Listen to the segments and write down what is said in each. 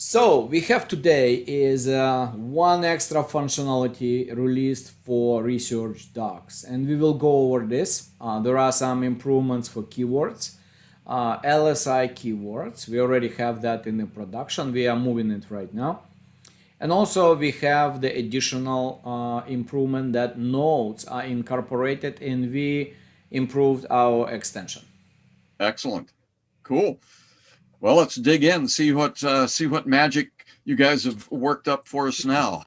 So we have today is one extra functionality released for research docs, and we will go over this. There are some improvements for keywords, LSI keywords. We already have that in the production. We are moving it right now. And also we have the additional improvement that nodes are incorporated, and we improved our extension. Excellent. Cool. Well, let's dig in and see what magic you guys have worked up for us now.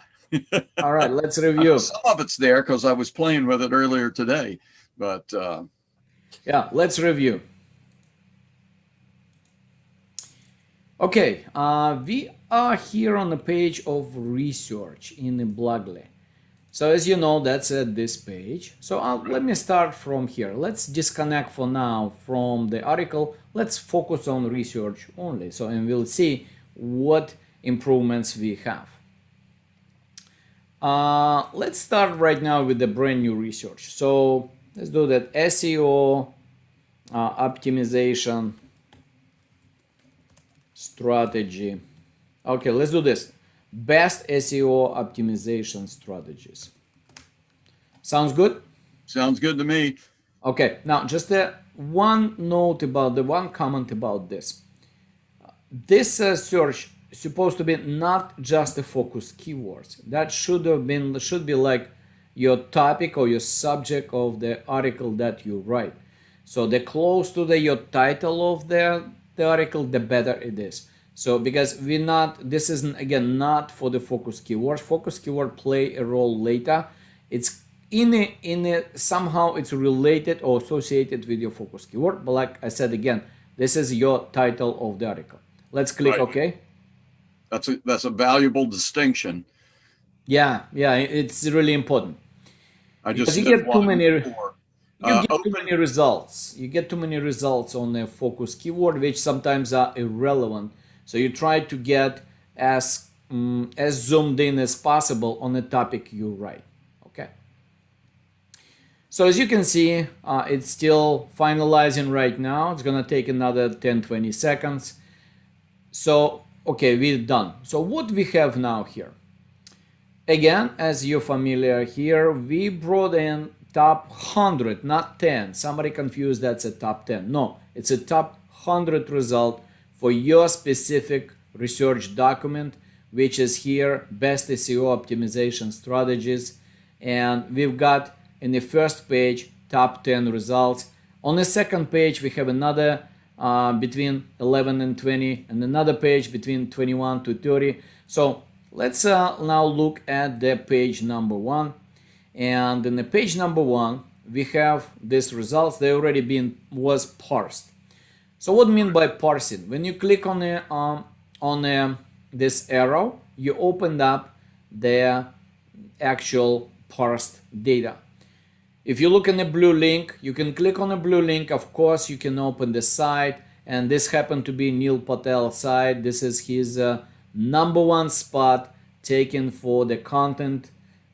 All right, let's review. Some of it's there because I was playing with it earlier today, but yeah, let's review. Okay, we are here on the page of research in the Blogely. So as you know, that's at this page. So let me start from here. Let's disconnect for now from the article. Let's focus on research only. So, and we'll see what improvements we have. Let's start right now with the brand new research. So let's do that SEO optimization strategy. Okay, let's do this. Best SEO optimization strategies. Sounds good? Sounds good to me. Okay, now just one note about the one comment about this. This search is supposed to be not just a focus keywords. That should be like your topic or your subject of the article that you write. So the close to your title of the article, the better it is. So because this isn't again not for the focus keywords. Focus keyword play a role later. It's somehow it's related or associated with your focus keyword. But like I said again, this is your title of the article. Let's click OK. That's a valuable distinction. Yeah, it's really important. Because you get too many. You get too many results. You get too many results on a focus keyword, which sometimes are irrelevant. So you try to get as zoomed in as possible on the topic you write. Okay. So as you can see, it's still finalizing right now. It's gonna take another 10-20 seconds. So okay, we're done. So what we have now here? Again, as you're familiar here, we brought in top 100, not 10. Somebody confused that's a top 10. No, it's a top 100 result for your specific research document, which is here, best SEO optimization strategies. And we've got in the first page, top 10 results. On the second page, we have another between 11 and 20, and another page between 21 to 30. So let's now look at the page number 1. And in the page number 1, we have these results. They already was parsed. So what do I mean by parsing? When you click on this arrow, you opened up the actual parsed data. If you look in the blue link, you can click on the blue link. Of course, you can open the site, and this happened to be Neil Patel's site. This is his #1 spot taken for the content.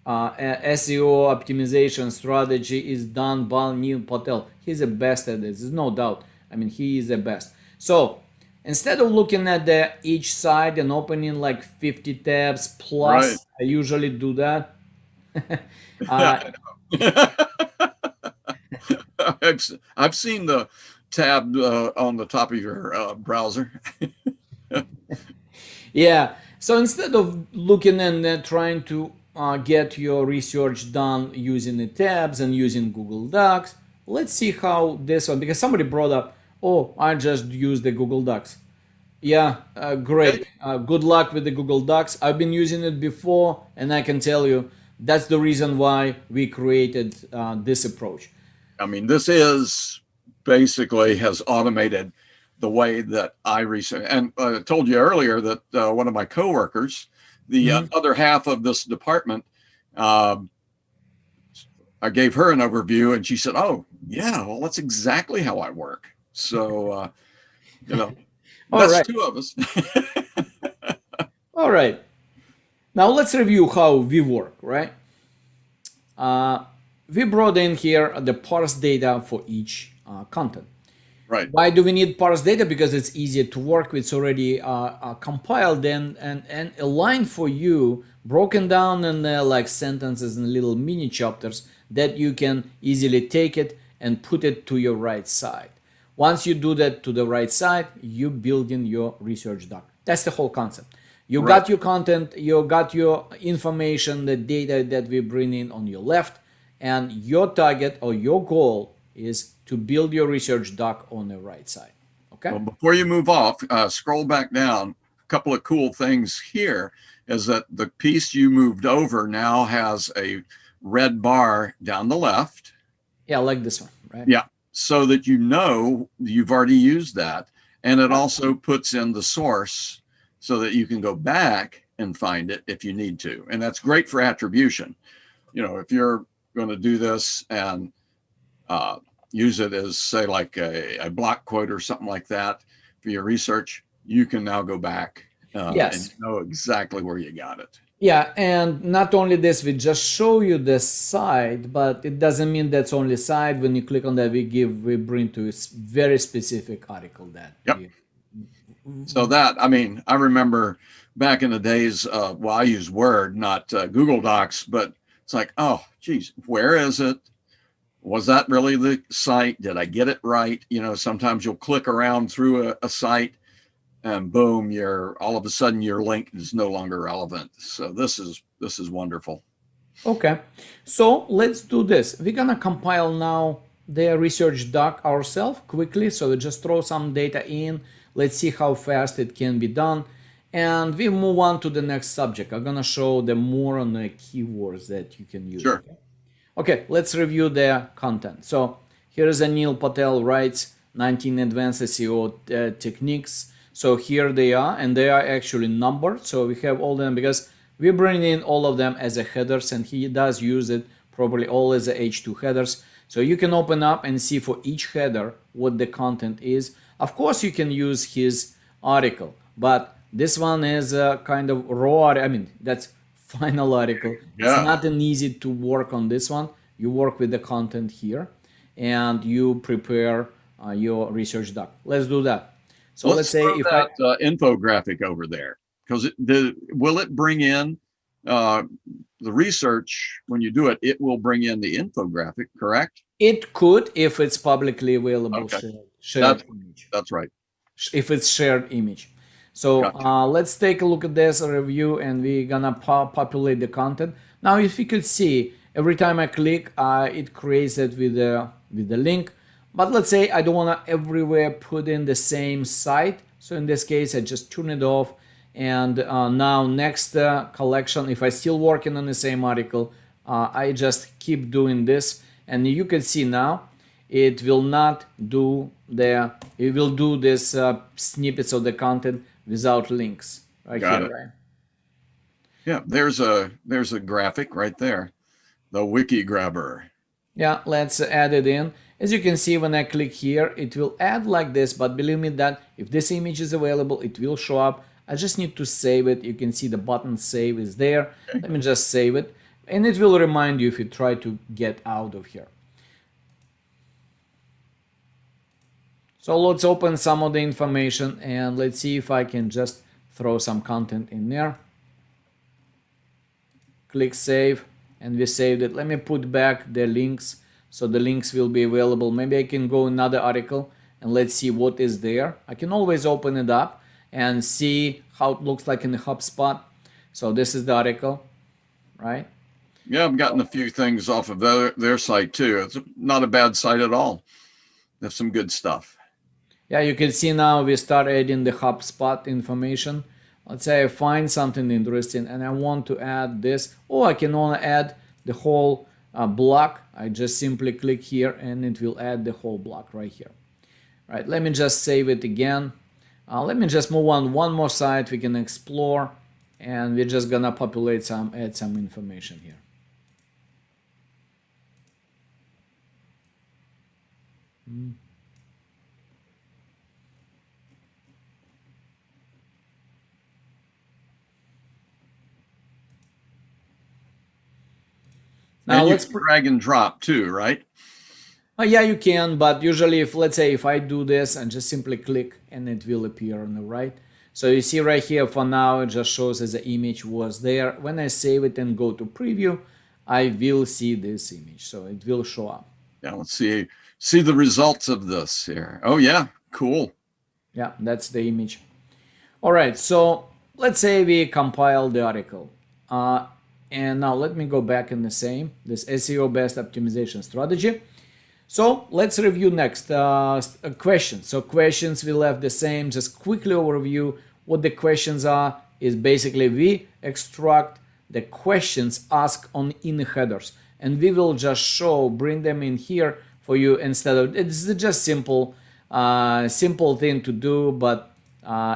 SEO optimization strategy is done by Neil Patel. He's the best at this, there's no doubt. I mean, he is the best. So instead of looking at each side and opening like 50 tabs plus, right. I usually do that. I've seen the tab on the top of your browser. Yeah. So instead of looking and trying to get your research done using the tabs and using Google Docs, let's see how this one, because somebody brought up, oh, I just use the Google Docs. Yeah, great. Good luck with the Google Docs. I've been using it before, and I can tell you that's the reason why we created this approach. I mean, this is basically has automated the way that I research. And I told you earlier that one of my coworkers, the other half of this department, I gave her an overview, and she said, "Oh, yeah, well, that's exactly how I work." So, that's right. Two of us. All right. Now let's review how we work, right? We brought in here the parse data for each content. Right. Why do we need parse data? Because it's easier to work with. It's already compiled and aligned for you, broken down in like sentences and little mini chapters that you can easily take it and put it to your right side. Once you do that to the right side, you build in your research doc. That's the whole concept. You Right. got your content, you got your information, the data that we bring in on your left, and your target or your goal is to build your research doc on the right side. Okay. Well, before you move off, scroll back down. A couple of cool things here is that the piece you moved over now has a red bar down the left. Yeah, like this one, right? Yeah. So that you know you've already used that. And it also puts in the source so that you can go back and find it if you need to. And that's great for attribution. You know, if you're going to do this and use it as, say, like a block quote or something like that for your research, you can now go back and know exactly where you got it. Yeah, and not only this, we just show you the site, but it doesn't mean that's only site. When you click on that, we bring to a very specific article that. Yep. So that, I mean, I remember back in the days, well, I use Word, not Google Docs, but it's like, oh, geez, where is it? Was that really the site? Did I get it right? You know, sometimes you'll click around through a site and boom, all of a sudden your link is no longer relevant. So this is wonderful. Okay, so let's do this. We're gonna compile now the research doc ourselves quickly. So we just throw some data in. Let's see how fast it can be done. And we move on to the next subject. I'm gonna show them more on the keywords that you can use. Sure. Okay, let's review their content. So here is Anil Patel writes 19 advanced SEO techniques. So here they are, and they are actually numbered. So we have all of them because we bring in all of them as a headers, and he does use it probably all as a H2 headers. So you can open up and see for each header what the content is. Of course, you can use his article, but this one is a kind of raw. I mean, that's final article. Yeah. It's not an easy to work on this one. You work with the content here, and you prepare your research doc. Let's do that. So let's say if that infographic over there, because will it bring in the research when you do it? It will bring in the infographic, correct? It could if it's publicly available. Okay. Shared image. That's right. If it's shared image. So Gotcha. let's take a look at this review, and we're gonna populate the content. Now, if you could see, every time I click, it creates it with the link. But let's say I don't want to everywhere put in the same site. So in this case, I just turn it off. And now next collection, if I still working on the same article, I just keep doing this. And you can see now, it will not do it will do this snippets of the content without links right Got here, it. right? Yeah, there's a graphic right there, the wiki grabber. Yeah, let's add it in. As you can see, when I click here, it will add like this, but believe me that if this image is available, it will show up. I just need to save it. You can see the button save is there. Okay. Let me just save it, and it will remind you if you try to get out of here. So let's open some of the information, and let's see if I can just throw some content in there. Click save, and we saved it. Let me put back the links, so the links will be available. Maybe I can go another article and let's see what is there. I can always open it up and see how it looks like in the HubSpot. So this is the article, right? Yeah, I've gotten a few things off of their site too. It's not a bad site at all. There's some good stuff. Yeah, you can see now we start adding the HubSpot information. Let's say I find something interesting and I want to add this, or I can only add the whole block. I just simply click here and it will add the whole block right here. Right, let me just save it again. Let me just move on one more site we can explore, and we're just gonna populate add some information here. Now let's drag and drop too, right? Yeah, you can, but usually if, let's say, if I do this and just simply click and it will appear on the right. So you see right here, for now, it just shows as the image was there. When I save it and go to preview, I will see this image. So it will show up. Yeah, let's see the results of this here. Oh yeah, cool. Yeah, that's the image. All right, so let's say we compile the article. And now let me go back in the same, this SEO best optimization strategy. So let's review next questions. So questions we left the same, just quickly overview what the questions are is basically we extract the questions asked on in headers and we will just bring them in here for you instead of, it's just simple thing to do, but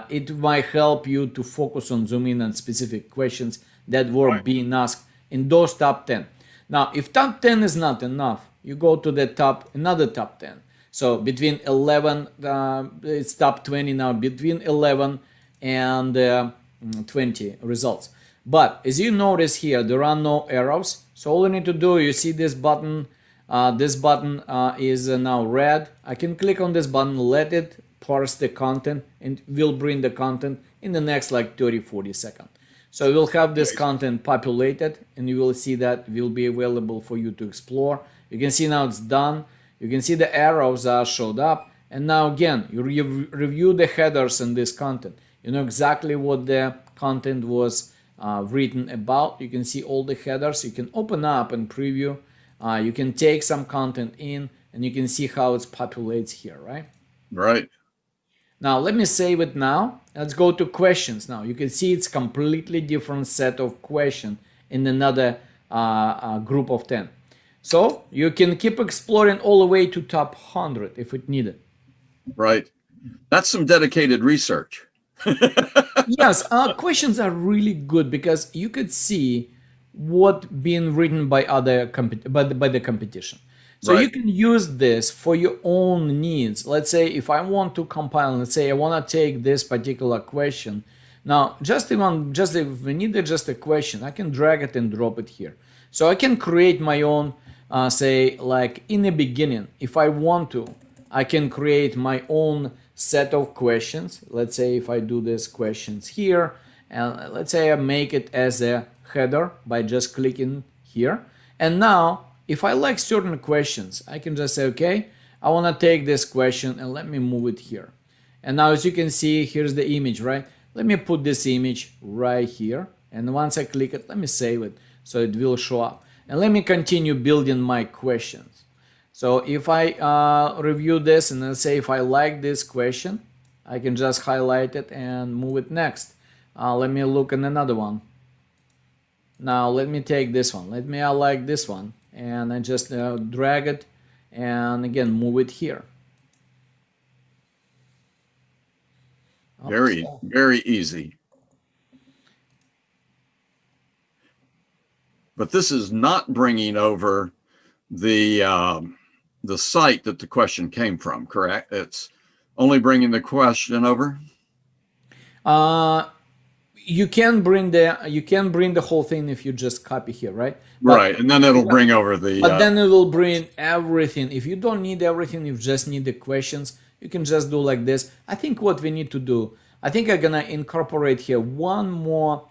it might help you to focus on zoom in on specific questions that were being asked in those top 10. Now, if top 10 is not enough, you go to the another top 10. So between 11, it's top 20 now, between 11 and 20 results. But as you notice here, there are no arrows. So all you need to do, you see this button is now red. I can click on this button, let it parse the content, and will bring the content in the next like 30-40 seconds. So we'll have this content populated and you will see that will be available for you to explore. You can see now it's done. You can see the arrows are showed up. And now again, you review the headers in this content. You know exactly what the content was written about. You can see all the headers. You can open up and preview. You can take some content in and you can see how it populates here, right? Right. Now let me save it now. Let's go to questions now. You can see it's completely different set of questions in another group of 10. So you can keep exploring all the way to top 100 if it needed. Right. That's some dedicated research. Yes, questions are really good because you could see what being written by by the competition. So you can use this for your own needs. Let's say if I want to compile, let's say I want to take this particular question. Now, just if we need just a question, I can drag it and drop it here. So I can create my own, say like in the beginning, if I want to, I can create my own set of questions. Let's say if I do this questions here, and let's say I make it as a header by just clicking here. And now, if I like certain questions, I can just say, okay, I want to take this question and let me move it here. And now as you can see, here's the image, right? Let me put this image right here. And once I click it, let me save it so it will show up. And let me continue building my questions. So if I review this and let's say if I like this question, I can just highlight it and move it next. Let me look at another one. Now let me take this one. I like this one. And I just drag it and again move it here. Very, very easy. But this is not bringing over the site that the question came from, correct? It's only bringing the question over. You can bring the whole thing if you just copy here, right? Right, and then it'll bring over the. But then it will bring everything. If you don't need everything, you just need the questions. You can just do like this. I think what we need to do, I think I'm gonna incorporate here one more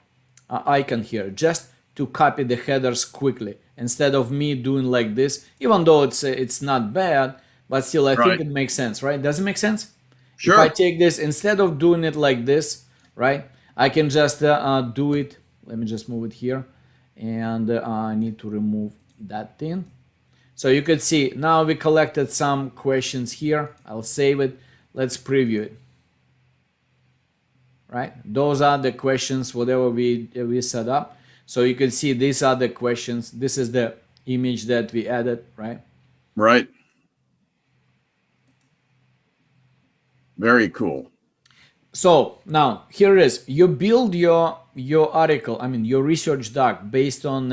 icon here, just to copy the headers quickly instead of me doing like this. Even though it's not bad, but still I think it makes sense, right? Does it make sense? Sure. If I take this instead of doing it like this, right? I can just do it. Let me just move it here. And I need to remove that thing. So you could see now we collected some questions here. I'll save it. Let's preview it. Right? Those are the questions, whatever we set up. So you can see these are the questions. This is the image that we added, right? Right. Very cool. So now here it is. You build your article, I mean your research doc based on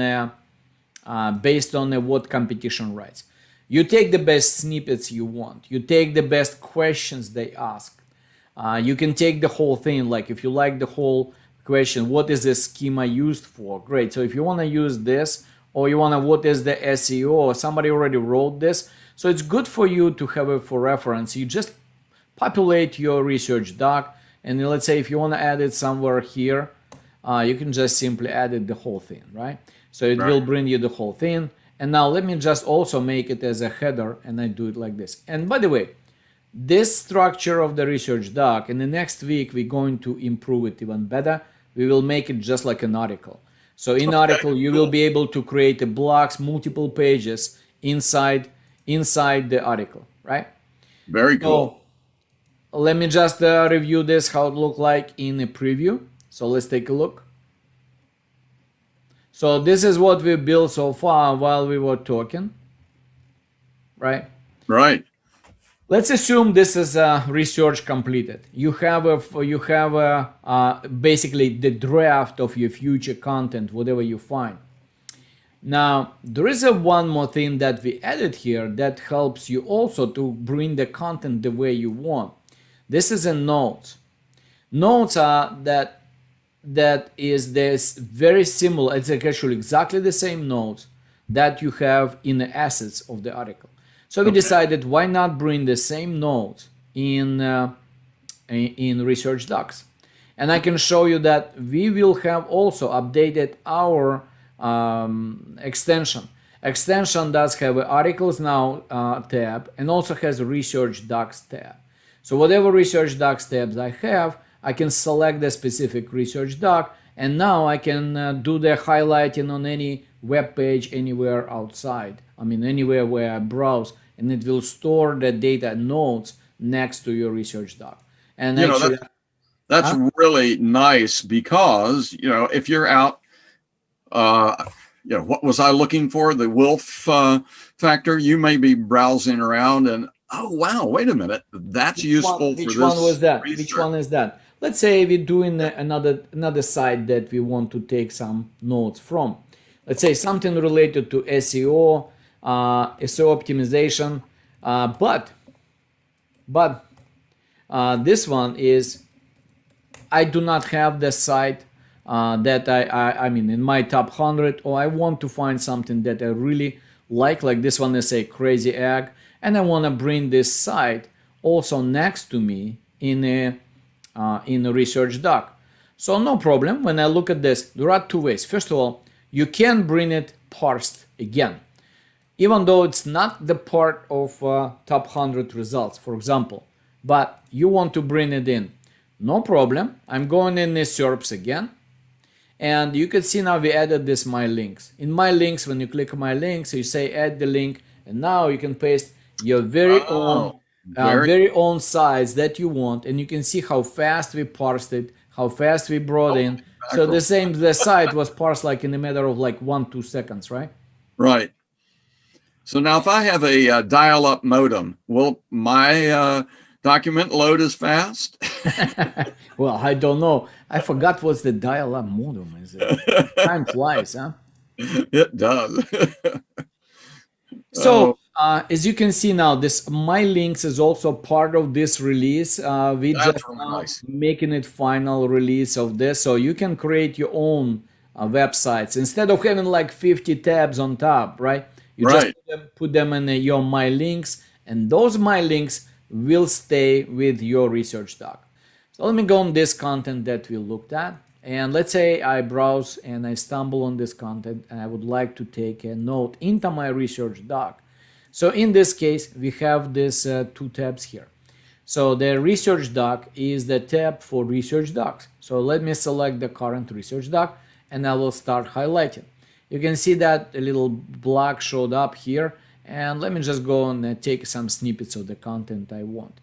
what competition writes. You take the best snippets you want. You take the best questions they ask. You can take the whole thing. Like if you like the whole question, what is the schema used for? Great. So if you want to use this, or you want to what is the SEO, or somebody already wrote this. So it's good for you to have it for reference. You just populate your research doc, and let's say if you want to add it somewhere here, you can just simply add it the whole thing, right? So it will bring you the whole thing. And now let me just also make it as a header, and I do it like this. And by the way, this structure of the research doc, in the next week, we're going to improve it even better. We will make it just like an article. So in article, you will be able to create a blocks, multiple pages inside the article, right? Very cool. So let me just review this, how it look like in a preview. So let's take a look. So this is what we built so far while we were talking, right? Right. Let's assume this is research completed. You have basically the draft of your future content, whatever you find. Now there is one more thing that we added here that helps you also to bring the content the way you want. This is a notes. Notes are that is this very similar. It's actually exactly the same notes that you have in the assets of the article. So we decided, why not bring the same notes in research docs? And I can show you that we will have also updated our extension. Extension does have an articles now tab, and also has a research docs tab. So whatever research docs tabs I have, I can select the specific research doc, and now I can do the highlighting on any web page anywhere outside. I mean, anywhere where I browse, and it will store the data notes next to your research doc. And actually, that's really nice, because if you're out, what was I looking for? The wolf factor. You may be browsing around and, oh wow, wait a minute, that's useful. Which one was that? Which one is that? Let's say we're doing another site that we want to take some notes from. Let's say something related to SEO, SEO optimization, but this one is, I do not have the site that I mean in my top 100, or I want to find something that I really like this one is a crazy egg, and I want to bring this site also next to me in a research doc. So no problem. When I look at this, there are two ways. First of all, you can bring it parsed again, even though it's not the part of top 100 results, for example, but you want to bring it in. No problem. I'm going in the SERPs again, and you can see now we added this my links. In my links, when you click my links, you say add the link, and now you can paste your very own size that you want, and you can see how fast we parsed it, how fast we brought in. So the site was parsed like in a matter of like 1-2 seconds, right? Right. So now if I have a dial-up modem, will my document load as fast? Well, I don't know. I forgot what's the dial-up modem is. Time flies, huh? It does. So as you can see now, this my links is also part of this release. We just making it final release of this, so you can create your own websites instead of having like 50 tabs on top, right? You just put them in your my links, and those my links will stay with your research doc. So let me go on this content that we looked at, and let's say I browse and I stumble on this content, and I would like to take a note into my research doc. So in this case, we have this two tabs here. So the research doc is the tab for research docs. So let me select the current research doc, and I will start highlighting. You can see that a little block showed up here, and let me just go and take some snippets of the content I want.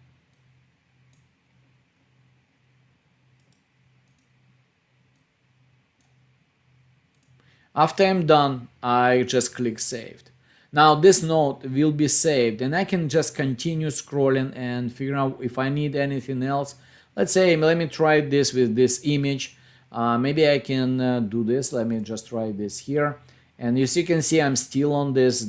After I'm done, I just click saved. Now this note will be saved, and I can just continue scrolling and figure out if I need anything else. Let's say, let me try this with this image. Maybe I can do this. Let me just try this here. And as you can see, I'm still on this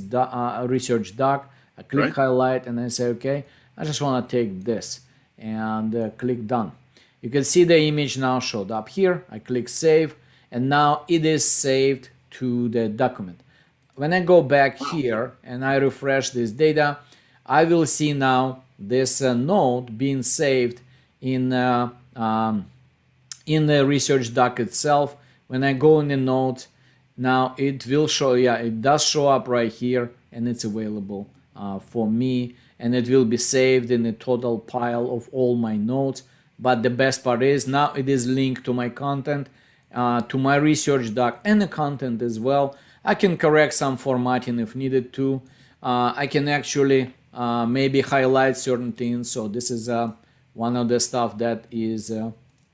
research doc. I click highlight, and I say, okay, I just want to take this, and click done. You can see the image now showed up here. I click save, and now it is saved to the document. When I go back here and I refresh this data, I will see now this node being saved in the research doc itself. When I go in the notes, now it will show, yeah, it does show up right here, and it's available for me, and it will be saved in the total pile of all my notes. But the best part is now it is linked to my content, to my research doc, and the content as well. I can correct some formatting if needed to. I can actually maybe highlight certain things. So this is one of the stuff that is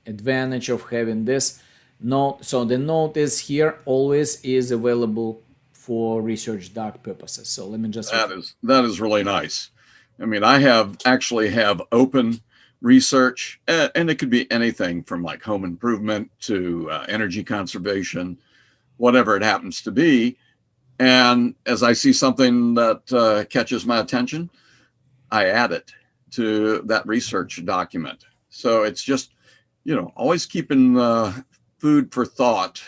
advantage of having this note. So the note is here, always is available for research doc purposes. So let me just that is really nice. I mean, I actually have open research, and it could be anything from like home improvement to energy conservation, whatever it happens to be. And as I see something that catches my attention, I add it to that research document. So it's just, always keeping food for thought.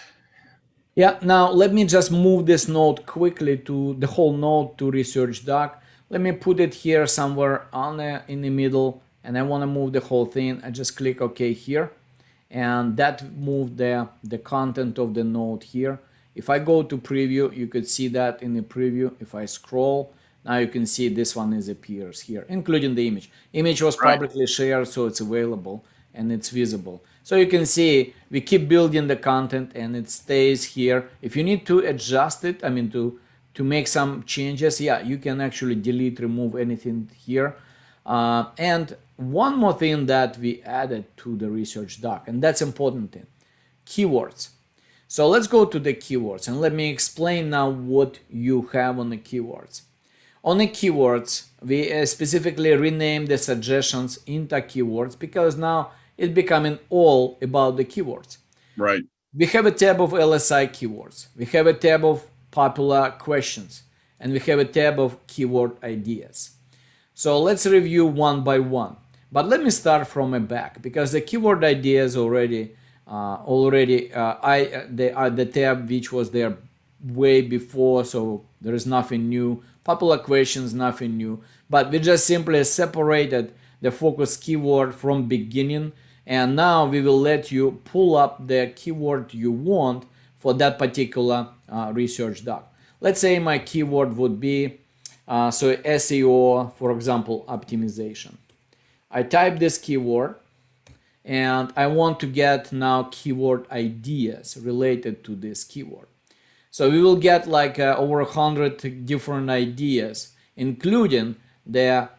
Yeah, now let me just move this node quickly to the whole node to research doc. Let me put it here somewhere in the middle, and I want to move the whole thing. I just click OK here, and that moved the content of the node here. If I go to preview, you could see that in the preview. If I scroll, now you can see this one appears here, including the image. Image was publicly shared, so it's available and it's visible. So you can see we keep building the content and it stays here. If you need to adjust it, I mean to make some changes, yeah, you can actually delete, remove anything here. And one more thing that we added to the research doc, and that's important thing, keywords. So let's go to the keywords and let me explain now what you have on the keywords. On the keywords, we specifically renamed the suggestions into keywords because now it's becoming all about the keywords. Right. We have a tab of LSI keywords. We have a tab of popular questions, and we have a tab of keyword ideas. So let's review one by one. But let me start from a back because the keyword ideas already the tab which was there way before, so there is nothing new. Popular questions, nothing new. But we just simply separated the focus keyword from beginning, and now we will let you pull up the keyword you want for that particular research doc. Let's say my keyword would be so SEO, for example, optimization. I type this keyword and I want to get now keyword ideas related to this keyword. So we will get like over 100 different ideas, including the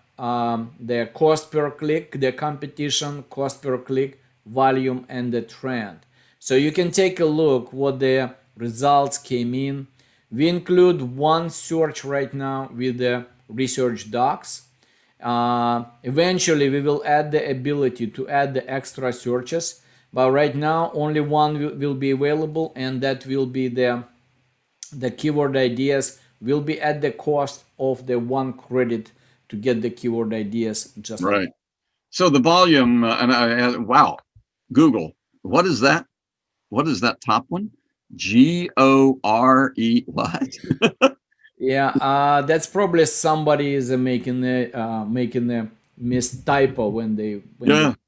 cost per click, the competition, cost per click, volume, and the trend. So you can take a look what the results came in. We include one search right now with the research docs. Eventually we will add the ability to add the extra searches, but right now only one will be available, and that will be the keyword ideas will be at the cost of the 1 credit to get the keyword ideas just right. like that. So the volume, wow, Google, what is that? What is that top one? GORE, what? Yeah, that's probably somebody is making a mistypo when they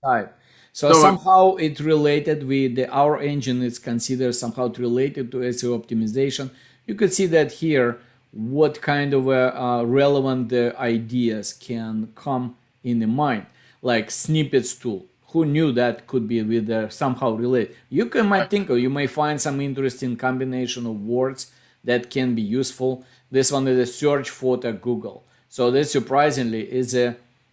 type. So somehow it related with our engine is considered somehow related to SEO optimization. You could see that here what kind of relevant ideas can come in the mind, like snippets tool. Who knew that could be with somehow related? You might think you may find some interesting combination of words that can be useful. This one is a search photo Google. So this surprisingly is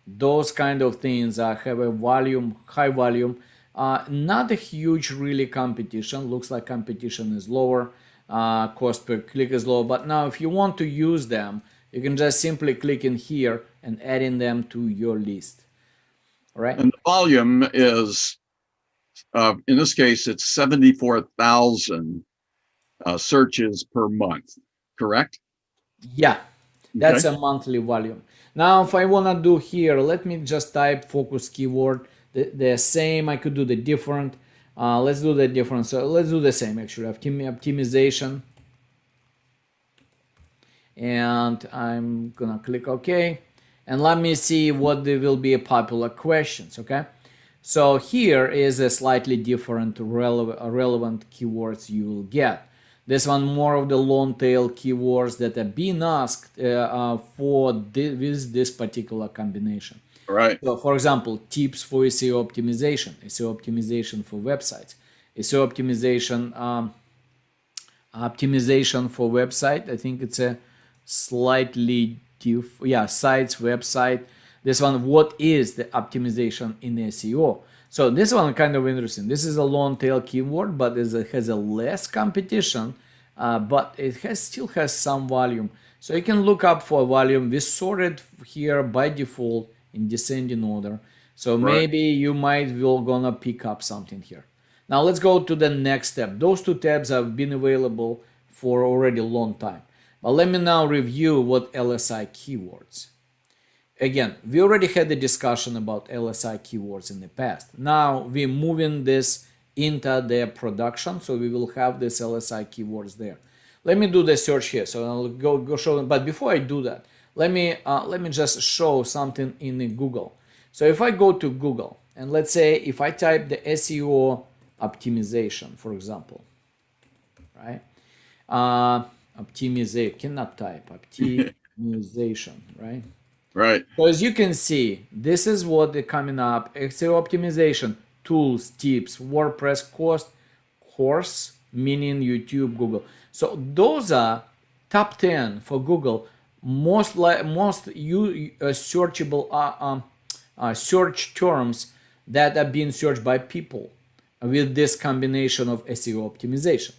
those kind of things have a volume, high volume, not a huge really competition. Looks like competition is lower, cost per click is low. But now if you want to use them, you can just simply click in here and adding them to your list. All right. And the volume is, in this case, it's 74,000 searches per month, correct? Yeah, that's a monthly volume. Now, if I want to do here, let me just type focus keyword. The same, I could do the different. Let's do the different. So let's do the same actually. Optimization. And I'm gonna click OK. and let me see what there will be popular questions. Okay, so here is a slightly different relevant keywords you will get. This one more of the long tail keywords that are being asked for this particular combination. Right. So, for example, tips for SEO optimization for websites, SEO optimization for website. I think it's a slightly sites website. This one, what is the optimization in SEO? So this one kind of interesting. This is a long tail keyword, but it has a less competition, but it still has some volume. So you can look up for volume. We sorted here by default in descending order. So maybe you might will gonna pick up something here. Now let's go to the next step. Those two tabs have been available for already a long time. But let me now review what LSI keywords. Again, we already had the discussion about LSI keywords in the past. Now we're moving this into their production, so we will have this LSI keywords there. Let me do the search here. So I'll go show them. But before I do that, let me just show something in Google. So if I go to Google and let's say if I type the SEO optimization, for example, right? Optimization, cannot type optimization, right? Right. So as you can see, this is what they're coming up. SEO optimization, tools, tips, WordPress course, meaning YouTube, Google. So those are top 10 for Google, most searchable search terms that are being searched by people with this combination of SEO optimization.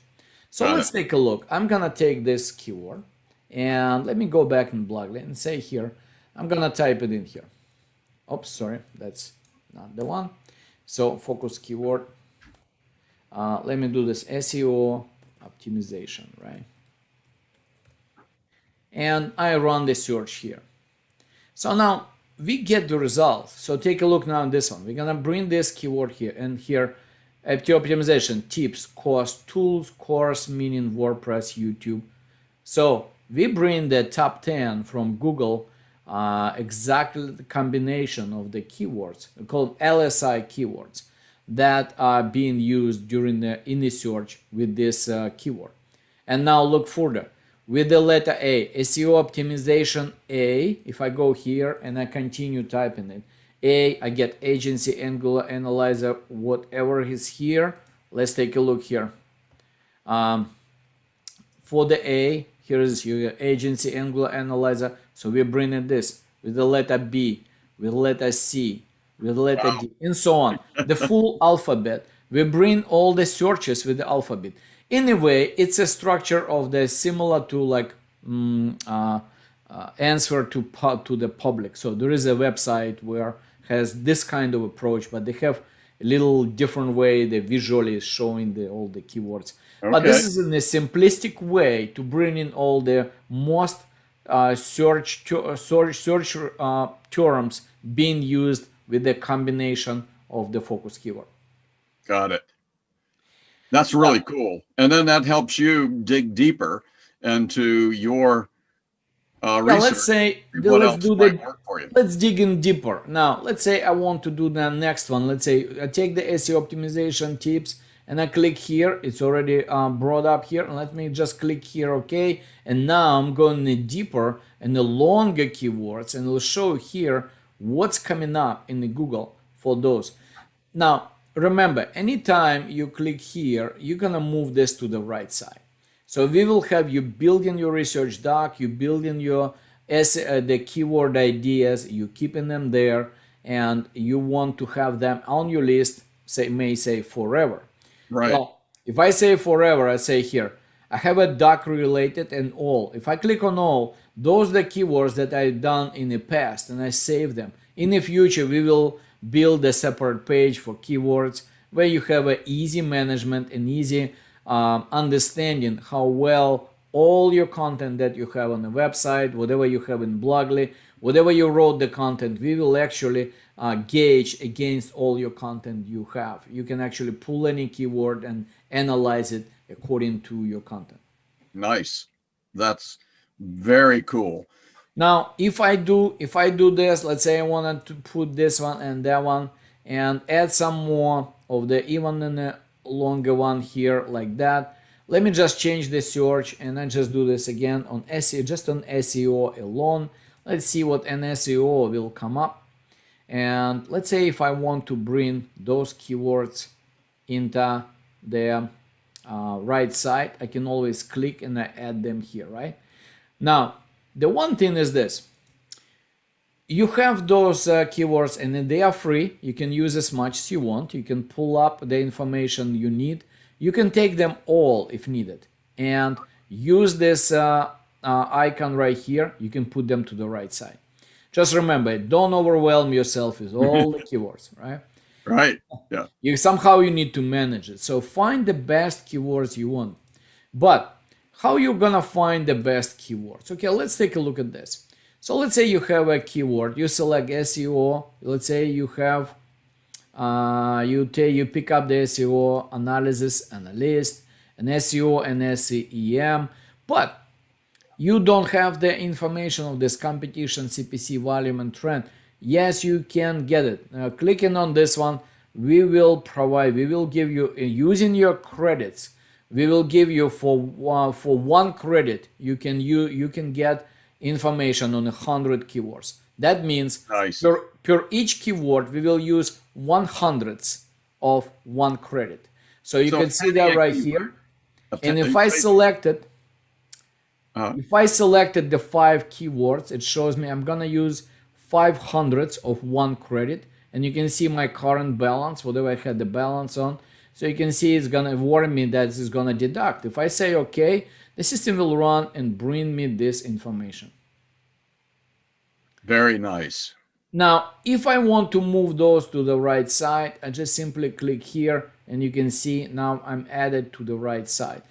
So let's take a look. I'm gonna take this keyword and let me go back in Blogly and say here, I'm gonna type it in here. Oops, sorry, that's not the one. So focus keyword. Let me do this SEO optimization, right? And I run the search here. So now we get the results. So take a look now on this one. We're gonna bring this keyword here and here. Optimization, tips, cost, tools, course, meaning WordPress, YouTube. So we bring the top 10 from Google, exactly the combination of the keywords called LSI keywords that are being used during in the search with this keyword. And now look further with the letter A, SEO optimization A. If I go here and I continue typing it, I get agency angular analyzer, whatever is here. Let's take a look here. For the A, here is your agency angular analyzer. So we're bringing this with the letter B, with letter C, with letter D, and so on. The full alphabet. We bring all the searches with the alphabet. Anyway, it's a structure of the similar to like answer to the public. So there is a website where has this kind of approach, but they have a little different way they visually showing all the keywords. Okay. But this is in a simplistic way to bring in all the most search terms being used with the combination of the focus keyword. Got it. That's really cool. And then that helps you dig deeper into your research. Let's say let's dig in deeper. Now, let's say I want to do the next one. Let's say I take the SEO optimization tips and I click here. It's already brought up here. And let me just click here, okay. And now I'm going deeper and the longer keywords, and it'll show here what's coming up in the Google for those. Now, remember, anytime you click here, you're gonna move this to the right side. So we will have you building your research doc, you building your the keyword ideas, you keeping them there, and you want to have them on your list, may say forever. Right. Well, if I say forever, I say here, I have a doc related and all. If I click on all, those are the keywords that I've done in the past and I save them. In the future, we will build a separate page for keywords where you have an easy management and easy understanding how well all your content that you have on the website, whatever you have in Blogly, whatever you wrote the content, we will actually gauge against all your content you have. You can actually pull any keyword and analyze it according to your content. Nice. That's very cool. Now, if I do this, let's say I wanted to put this one and that one and add some more of the even and a longer one here like that. Let me just change the search and I just do this again on SEO, just on SEO alone. Let's see what an SEO will come up. And let's say if I want to bring those keywords into the right side, I can always click and I add them here, right? Now, the one thing is this. You have those keywords and they are free. You can use as much as you want. You can pull up the information you need. You can take them all if needed and use this icon right here. You can put them to the right side. Just remember, don't overwhelm yourself with all the keywords, right? Right. Yeah. You need to manage it. So find the best keywords you want. But how you gonna find the best keywords? Okay, let's take a look at this. So let's say you have a keyword, you select SEO. Let's say you have you pick up the SEO analysis analyst, an SEO and SEM, but you don't have the information of this competition, CPC, volume, and trend. Yes, you can get it. Clicking on this one, we will give you using your credits. We will give you for one credit. You can get information on 100 keywords. That means Nice. per each keyword, we will use 1/100th of one credit. So you can see that right here. And if I selected the 5 keywords, it shows me I'm gonna use 5/100th of one credit, and you can see my current balance, whatever I had the balance on. So you can see it's gonna warn me that it's gonna deduct. If I say okay, the system will run and bring me this information. Very nice. Now, if I want to move those to the right side, I just simply click here and you can see now I'm added to the right side.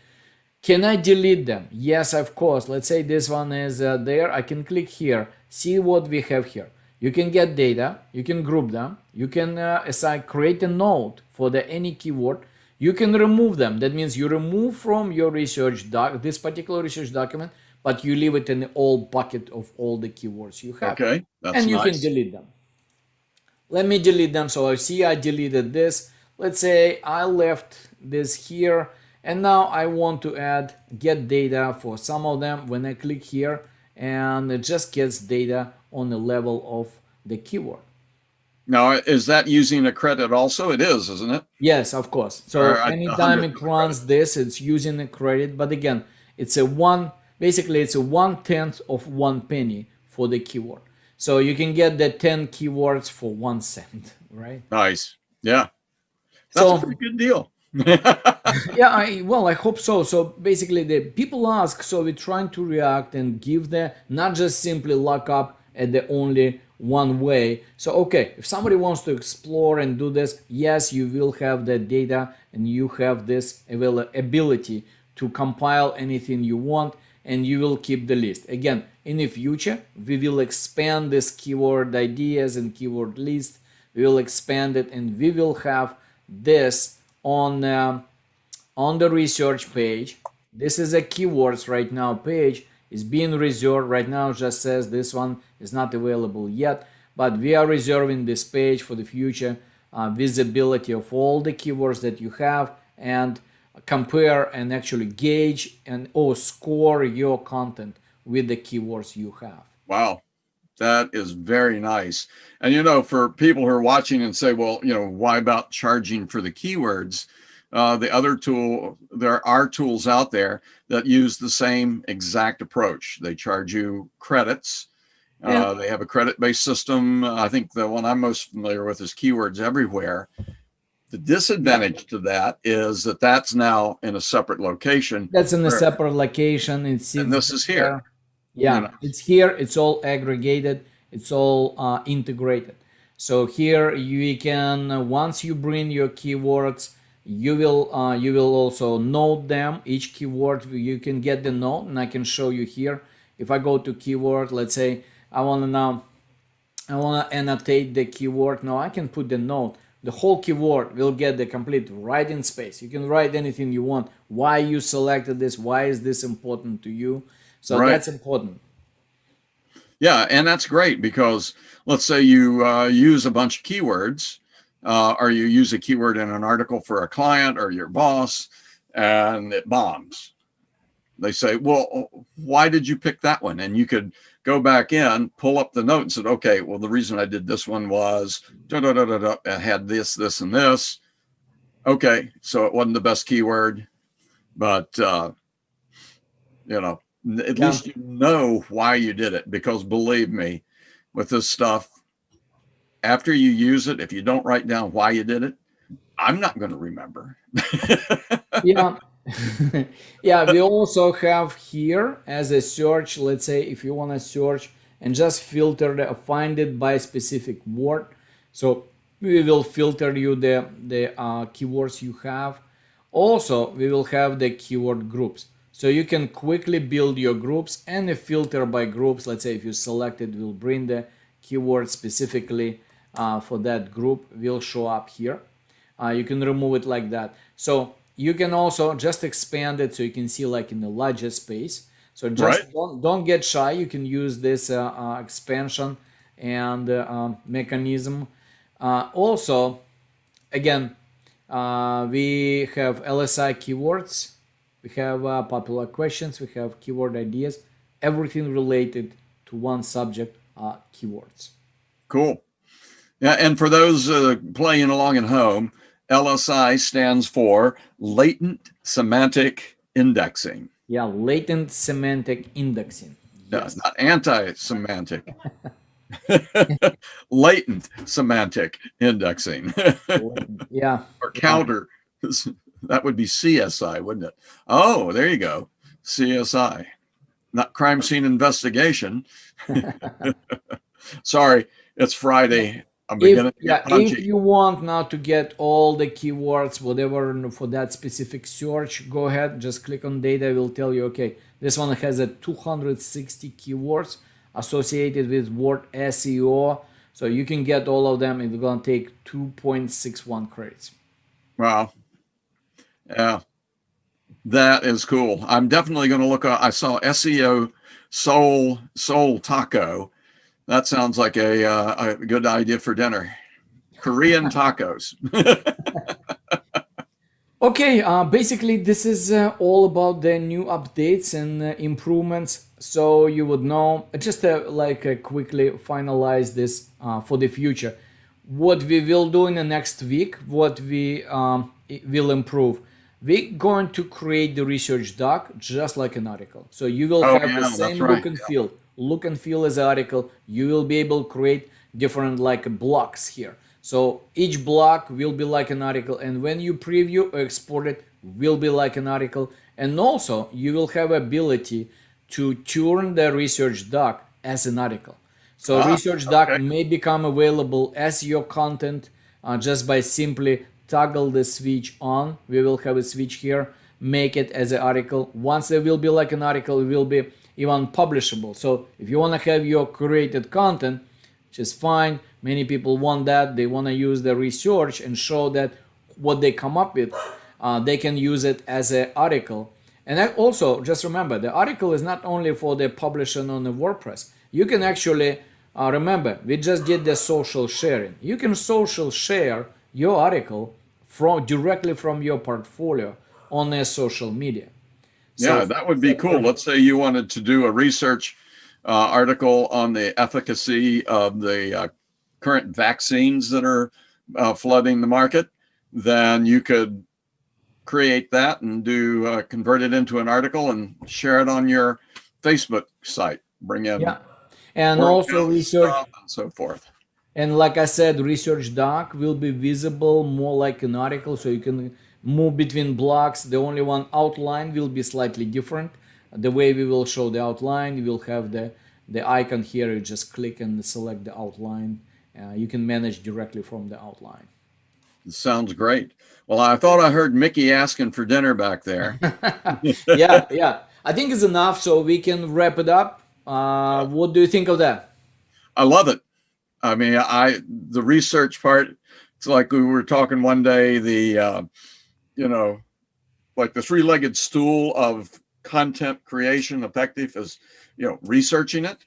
Can I delete them? Yes, of course. Let's say this one is there. I can click here, see what we have here. You can get data, you can group them, you can create a node for any keyword. You can remove them. That means you remove from your research this particular research document, but you leave it in the old bucket of all the keywords you have. Okay, that's and you nice. can delete them. Let me delete them. So I see I deleted this. Let's say I left this here, and now I want to add get data for some of them. When I click here, and it just gets data on the level of the keyword. Now, is that using a credit also? It is, isn't it? Yes, of course. So anytime it runs this, it's using a credit. But again, it's basically it's a 1/10 of 1 penny for the keyword. So you can get the 10 keywords for 1 cent, right? Nice. Yeah. That's a pretty good deal. Yeah, I hope so. So basically the people ask, so we're trying to react and give not just simply lock up at the only one way. So okay, if somebody wants to explore and do this, yes, you will have the data and you have this ability to compile anything you want, and you will keep the list. Again, in the future, we will expand this keyword ideas and keyword list. We will expand it, and we will have this on the research page. This is a keywords right now page. Is being reserved right now. Just says this one is not available yet, but we are reserving this page for the future visibility of all the keywords that you have, and compare and actually gauge and score your content with the keywords you have. Wow, that is very nice. And for people who are watching and say, well, why about charging for the keywords? The other tool, there are tools out there that use the same exact approach. They charge you credits. They have a credit-based system. I think the one I'm most familiar with is Keywords Everywhere. The disadvantage to that is that that's now in a separate location. That's in a separate location. And this is here. Yeah, it's here. It's all aggregated. It's all integrated. So here you can, once you bring your keywords, you will also node them. Each keyword you can get the node, and I can show you here. If I go to keyword, let's say I want to annotate the keyword. Now I can put the node. The whole keyword will get the complete writing space. You can write anything you want. Why you selected this? Why is this important to you? So that's important. Yeah, and that's great because let's say you use a bunch of keywords, or you use a keyword in an article for a client or your boss, and it bombs. They say, well, why did you pick that one? And you could go back in, pull up the note and said, okay, well, the reason I did this one was da, da, da, da, da, I had this, and this. Okay, so it wasn't the best keyword, but you know, at Yeah. least you know why you did it. Because believe me, with this stuff, after you use it, if you don't write down why you did it, I'm not going to remember. Yeah. Yeah, we also have here as a search, let's say if you want to search and just find it by specific word. So we will filter you the keywords you have. Also, we will have the keyword groups. So you can quickly build your groups and a filter by groups. Let's say if you select it, will bring the keyword specifically for that group will show up here. You can remove it like that. So you can also just expand it so you can see like in the larger space. So just Right. don't get shy. You can use this expansion and mechanism. Also, again, we have LSI keywords. We have popular questions. We have keyword ideas. Everything related to one subject keywords. Cool. Yeah, and for those playing along at home, LSI stands for Latent Semantic Indexing. Yeah, latent semantic indexing. No, Yes. not anti-semantic. Latent semantic indexing. Yeah. Or Yeah. counter. That would be CSI, wouldn't it? Oh, there you go. CSI, not crime scene investigation. Sorry, it's Friday. I'm If beginning to get yeah, if punchy. you want now to get all the keywords, whatever for that specific search, go ahead, just click on data. It will tell you, okay, this one has a 260 keywords associated with word SEO. So you can get all of them. It's gonna take 2.61 credits. Wow. Yeah, that is cool. I'm definitely going to look up. I saw SEO Soul Taco. That sounds like a good idea for dinner. Korean tacos. Okay, basically this is all about the new updates and improvements. So you would know, just like quickly finalize this for the future. What we will do in the next week, what we will improve. We're going to create the research doc just like an article. So you will Oh have the yeah, that's same right. look and feel as an article. You will be able to create different like blocks here. So each block will be like an article, and when you preview or export it, will be like an article. And also, you will have ability to turn the research doc as an article. So Ah, research doc okay. may become available as your content just by simply toggle the switch on. We will have a switch here, make it as an article. Once it will be like an article, it will be even publishable. So if you want to have your created content, which is fine. Many people want that. They want to use the research and show that what they come up with, they can use it as an article. And also, just remember, the article is not only for the publishing on the WordPress. You can actually remember we just did the social sharing. You can social share your article from directly from your portfolio on a social media. Yeah, So that would be cool. Let's say you wanted to do a research article on the efficacy of the current vaccines that are flooding the market, then you could create that and do convert it into an article and share it on your Facebook site. Bring in yeah, and world also health research. stuff and so forth. And like I said, research doc will be visible more like an article, so you can move between blocks. The only one outline will be slightly different. The way we will show the outline, you will have the icon here. You just click and select the outline. You can manage directly from the outline. It sounds great. Well, I thought I heard Mickey asking for dinner back there. Yeah, yeah. I think it's enough, so we can wrap it up. What do you think of that? I love it. I mean, the research part. It's like we were talking one day. You know, like the three-legged stool of content creation effective is, researching it,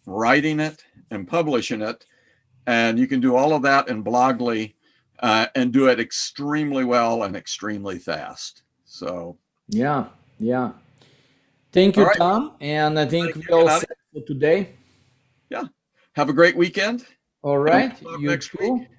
writing it, and publishing it. And you can do all of that in Blogly and do it extremely well and extremely fast. So, yeah. Thank all you, right. Tom. And I think Thank we you, all Gennady. set for today. Yeah. Have a great weekend. All And right. we'll talk You next week. too.